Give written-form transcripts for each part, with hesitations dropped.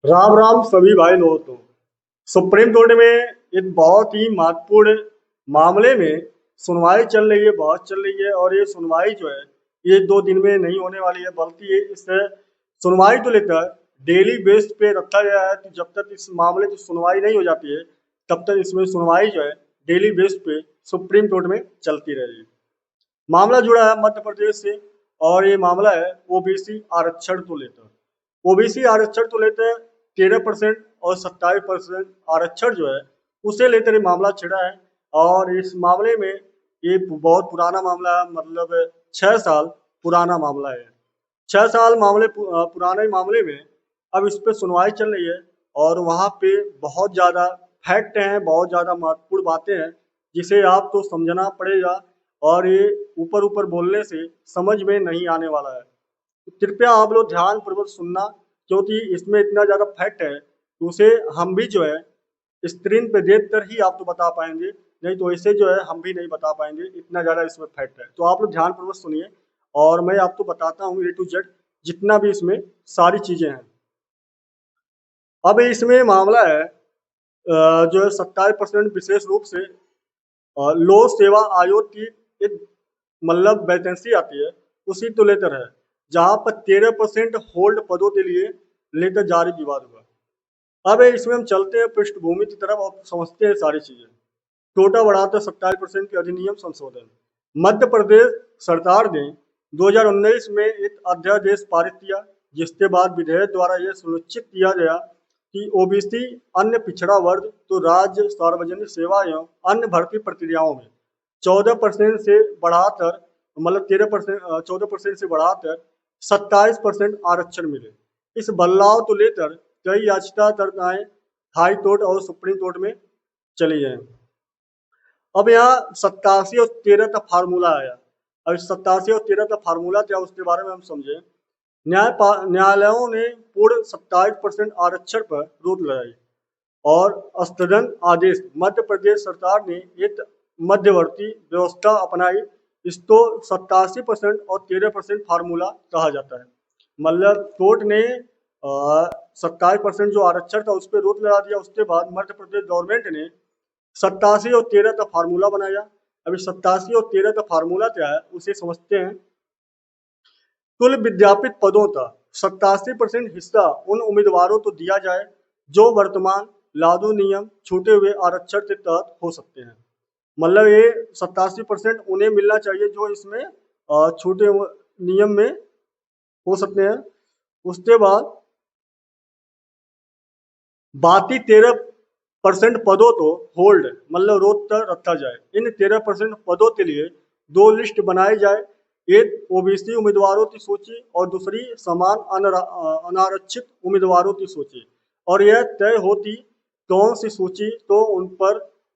राम राम सभी भाई दोस्तों। सुप्रीम कोर्ट में एक बहुत ही महत्वपूर्ण मामले में सुनवाई चल रही है, बहुत चल रही है। और ये सुनवाई जो है ये 2 दिन में नहीं होने वाली है, बल्कि ये इस सुनवाई को लेकर डेली बेस पे रखा गया है। तो जब तक इस मामले की सुनवाई नहीं हो जाती है तब तक इसमें सुनवाई जो है डेली बेस पे सुप्रीम कोर्ट में चलती रहेगी। मामला जुड़ा है मध्य प्रदेश से, और ये मामला है ओबीसी आरक्षण को लेकर। ओबीसी आरक्षण को लेकर 13% और 27% आरक्षण जो है उसे लेकर ये मामला छिड़ा है। और इस मामले में ये बहुत पुराना मामला है, मतलब 6 साल पुराना मामला है। 6 साल पुराने मामले में अब इस पे सुनवाई चल रही है। और वहाँ पे बहुत ज़्यादा फैक्ट हैं, बहुत ज़्यादा महत्वपूर्ण बातें हैं जिसे आपको समझना पड़ेगा। और ये ऊपर ऊपर बोलने से समझ में नहीं आने वाला है। तो कृपया आप लोग ध्यान पूर्वक सुनना, क्योंकि इसमें इतना ज़्यादा फैक्ट है कि उसे हम भी जो है स्क्रीन पे देख कर ही आपको बता पाएंगे, नहीं तो ऐसे जो है हम भी नहीं बता पाएंगे, इतना ज़्यादा इसमें फैक्ट है। तो आप लोग ध्यान पूर्वक सुनिए और मैं आपको बताता हूँ ए टू जेड जितना भी इसमें सारी चीज़ें हैं। अब इसमें मामला है जो है 27% विशेष रूप से लोक सेवा आयोग की एक मतलब वैकेंसी आती है, उसी को लेकर है, जहां पर 13% होल्ड पदों के लिए लेकर जारी विवाद हुआ। अब इसमें हम चलते हैं पृष्ठभूमि की तरफ और समझते हैं सारी चीजें। कोटा बढ़ाकर 27% के अधिनियम संशोधन। मध्य प्रदेश सरकार ने 2019 में एक अध्यादेश पारित किया, जिसके बाद विधेयक द्वारा यह सुनिश्चित किया गया कि ओबीसी अन्य पिछड़ा वर्ग तो राज्य सार्वजनिक सेवा एवं अन्य भर्ती प्रक्रियाओं में 14% से बढ़ाकर, मतलब 13% 14% से बढ़ाकर 27% आरक्षण मिले। इस बदलाव को लेकर कई याचिकाकर्ताएं हाई कोर्ट और सुप्रीम कोर्ट में चली गए। अब यहाँ 87 और 13 का फार्मूला आया। अब 87 और 13 का फार्मूला क्या, उसके बारे में हम समझे। न्यायालयों ने पूर्ण 27% आरक्षण पर रोक लगाई और स्थगन आदेश। मध्य प्रदेश सरकार ने एक मध्यवर्ती व्यवस्था अपनाई। इसको 87% और 13% फार्मूला कहा जाता है। मतलब कोर्ट ने 27% जो आरक्षण था उस पर रोक लगा दिया। उसके बाद मध्य प्रदेश गवर्नमेंट ने 87 और 13 का फार्मूला बनाया। अभी 87 और 13 का फार्मूला क्या है उसे समझते हैं। कुल विद्यापित पदों का 87% हिस्सा उन उम्मीदवारों को दिया जाए जो वर्तमान लागू नियम छूटे हुए आरक्षण के तहत हो सकते हैं। मतलब ये 87% उन्हें मिलना चाहिए जो इसमें छूटे हुए नियम में हो सकते हैं। उसके बाद बाकी 13% पदों को होल्ड, मतलब रोक कर रखा जाए। इन 13% पदों के लिए 2 लिस्ट बनाई जाए, एक ओबीसी उम्मीदवारों की सूची और दूसरी समान अनारक्षित उम्मीदवारों की सूची। और यह तय होती कौन सी सूची तो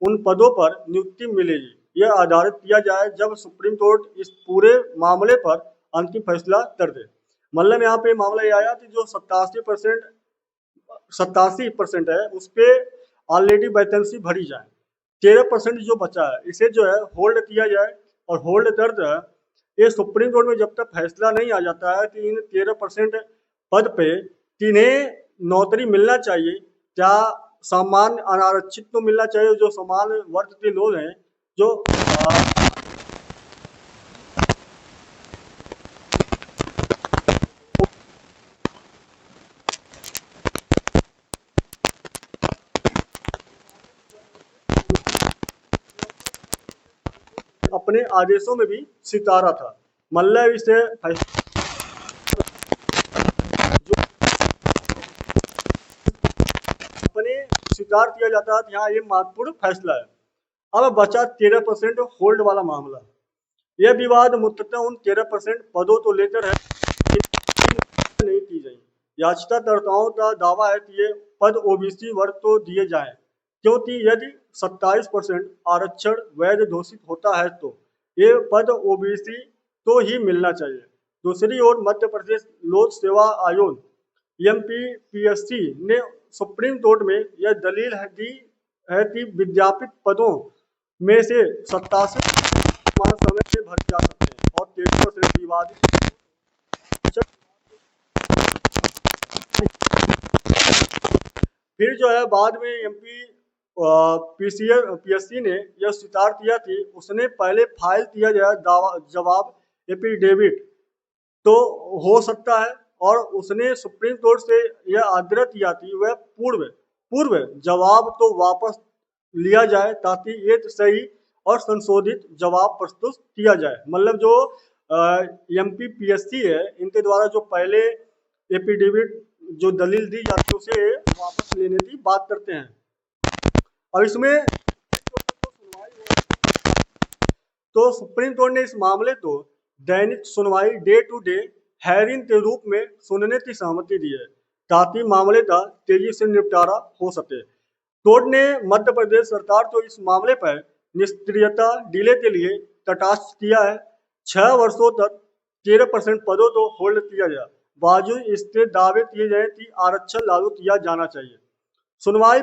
उन पदों पर नियुक्ति मिलेगी, यह आधारित किया जाए जब सुप्रीम कोर्ट इस पूरे मामले पर अंतिम फैसला कर दे। मतलब यहाँ पे मामला ये आया कि जो 87% है उस पर ऑलरेडी वैकेंसी भरी जाए। 13% जो बचा है इसे जो है होल्ड किया जाए। और होल्ड दर्ज है, ये सुप्रीम कोर्ट में जब तक फैसला नहीं आ जाता है कि इन 13% पद पे किन्हें नौकरी मिलना चाहिए, क्या सामान्य अनारक्षित को मिलना चाहिए, जो सामान्य वर्ग के लोग हैं जो अपने आदेशों में भी सितारा था। मतलब इसे अपने स्वीकार किया जाता है। यहाँ ये महत्वपूर्ण फैसला है। अब बचा 13% होल्ड वाला मामला। यह विवाद मुख्यतः उन 13% पदों को लेकर है नहीं की गई। याचिकाकर्ताओं का दावा है कि ये पद ओबीसी वर्ग को दिए जाएं, क्योंकि यदि 27% आरक्षण वैध घोषित होता है तो ये पद ओबीसी को ही मिलना चाहिए। दूसरी ओर मध्य प्रदेश लोक सेवा आयोग एमपीपीएससी ने सुप्रीम कोर्ट में यह दलील है कि विज्ञापित पदों में से 87 समय से भरे जा सकते हैं और 13% विवादित फिर जो है बाद में एमपी पीएससी ने यह स्वीकार किया कि उसने पहले फाइल किया जाए जवाब एफिडेविट तो हो सकता है, और उसने सुप्रीम कोर्ट से यह आग्रह किया कि वह पूर्व पूर्व जवाब तो वापस लिया जाए ताकि एक सही और संशोधित जवाब प्रस्तुत किया जाए। मतलब जो एमपी पीएससी है, इनके द्वारा जो पहले एफिडेविट जो दलील दी जाती है उसे वापस लेने की बात करते हैं। और इसमें तो सुप्रीम कोर्ट ने इस मामले को दैनिक सुनवाई डे टू डे हेयरिंग के रूप में सुनने की सहमति दी है ताकि मामले का तेजी से निपटारा हो सके। कोर्ट ने मध्य प्रदेश सरकार को इस मामले पर निष्क्रियता डिले के लिए तटस्थ किया है। 6 वर्षों तक 13% पदों को होल्ड किया गया, बावजूद इसके दावे किए गए कि आरक्षण लागू किया जाना चाहिए। सुनवाई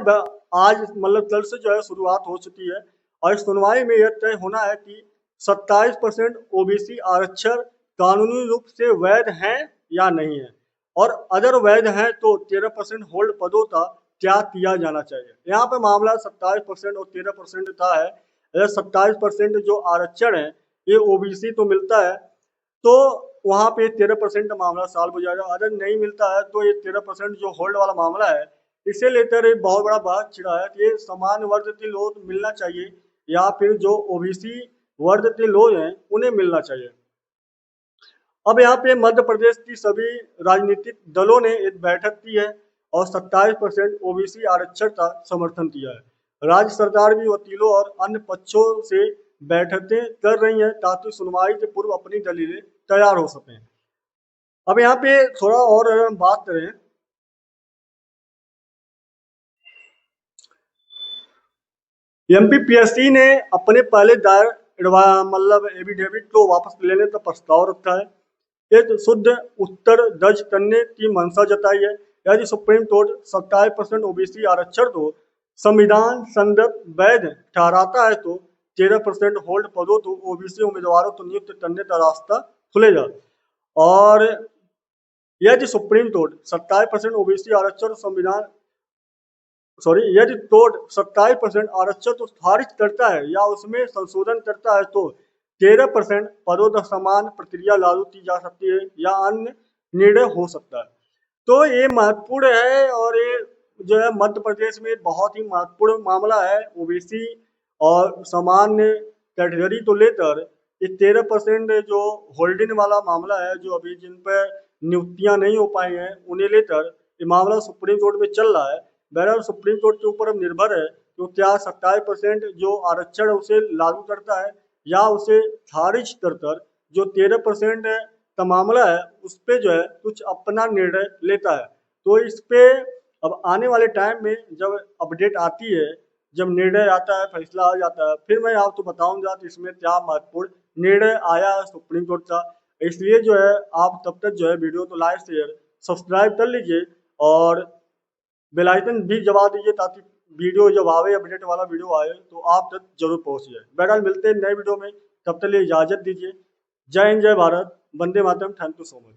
आज मतलब कल से जो है शुरुआत हो चुकी है, और इस सुनवाई में यह तय होना है कि 27% ओबीसी आरक्षण कानूनी रूप से वैध हैं या नहीं है, और अगर वैध हैं तो 13% होल्ड पदों का क्या किया जाना चाहिए। यहाँ पे मामला 27% और 13% का है। अगर 27% जो आरक्षण है ये ओबीसी को मिलता है तो वहाँ पे 13% मामला सॉल्व हो जाएगा। अगर नहीं मिलता है तो ये 13% जो होल्ड वाला मामला है इसे लेकर एक बहुत बड़ा बात छिड़ा है कि समान वर्ग के लोग मिलना चाहिए या फिर जो ओबीसी वर्ग के लोग हैं उन्हें मिलना चाहिए। अब यहाँ पे मध्य प्रदेश की सभी राजनीतिक दलों ने एक बैठक की है और 27% ओबीसी आरक्षण का समर्थन किया है। राज्य सरकार भी वकीलों और अन्य पक्षों से बैठकें कर रही है ताकि सुनवाई के पूर्व अपनी दलीलें तैयार हो सकें। अब यहाँ पे थोड़ा और अगर हम बात करें, एमपीपीएससी ने अपने पहले दायर मतलब एफिडेविट को वापस लेने का प्रस्ताव रखा है। एक शुद्ध उत्तर दर्ज करने की मंशा जताई है। यदि सुप्रीम कोर्ट 27% ओबीसी आरक्षण को संविधान संगत वैध ठहराता है तो 13% होल्ड पदों को ओबीसी उम्मीदवारों को नियुक्त करने का रास्ता खुलेगा। और यदि सुप्रीम कोर्ट 27% ओबीसी आरक्षण संविधान यदि कोर्ट 27% आरक्षण तो खारिज करता है या उसमें संशोधन करता है तो 13% पदों का समान प्रक्रिया लागू की जा सकती है या अन्य निर्णय हो सकता है। तो ये महत्वपूर्ण है, और ये जो है मध्य प्रदेश में बहुत ही महत्वपूर्ण मामला है। ओबीसी और सामान्य कैटेगरी को लेकर ये 13% जो होल्डिंग वाला मामला है, जो अभी जिन पर नियुक्तियां नहीं हो पाई हैं उन्हें लेकर ये मामला सुप्रीम कोर्ट में चल रहा है। बहरहाल सुप्रीम कोर्ट के ऊपर अब निर्भर है तो क्या 27% जो आरक्षण है उसे लागू करता है या उसे खारिज कर कर जो 13% का मामला है उस पर जो है कुछ अपना निर्णय लेता है। तो इस पे अब आने वाले टाइम में जब अपडेट आती है, जब निर्णय आता है, फैसला आ जाता है, फिर मैं आपको बताऊंगा कि इसमें क्या महत्वपूर्ण निर्णय आया है सुप्रीम कोर्ट का। इसलिए जो है आप तब तक जो है वीडियो को लाइक शेयर सब्सक्राइब कर लीजिए और बेल आइकन भी दबा दीजिए ताकि वीडियो जब आवे, अपडेट वाला वीडियो आए तो आप तक जरूर पहुंच जाए। बहरहाल मिलते हैं नए वीडियो में, तब तक लिए इजाजत दीजिए। जय हिंद, जय Bharat, Vande Mataram, thank you so much.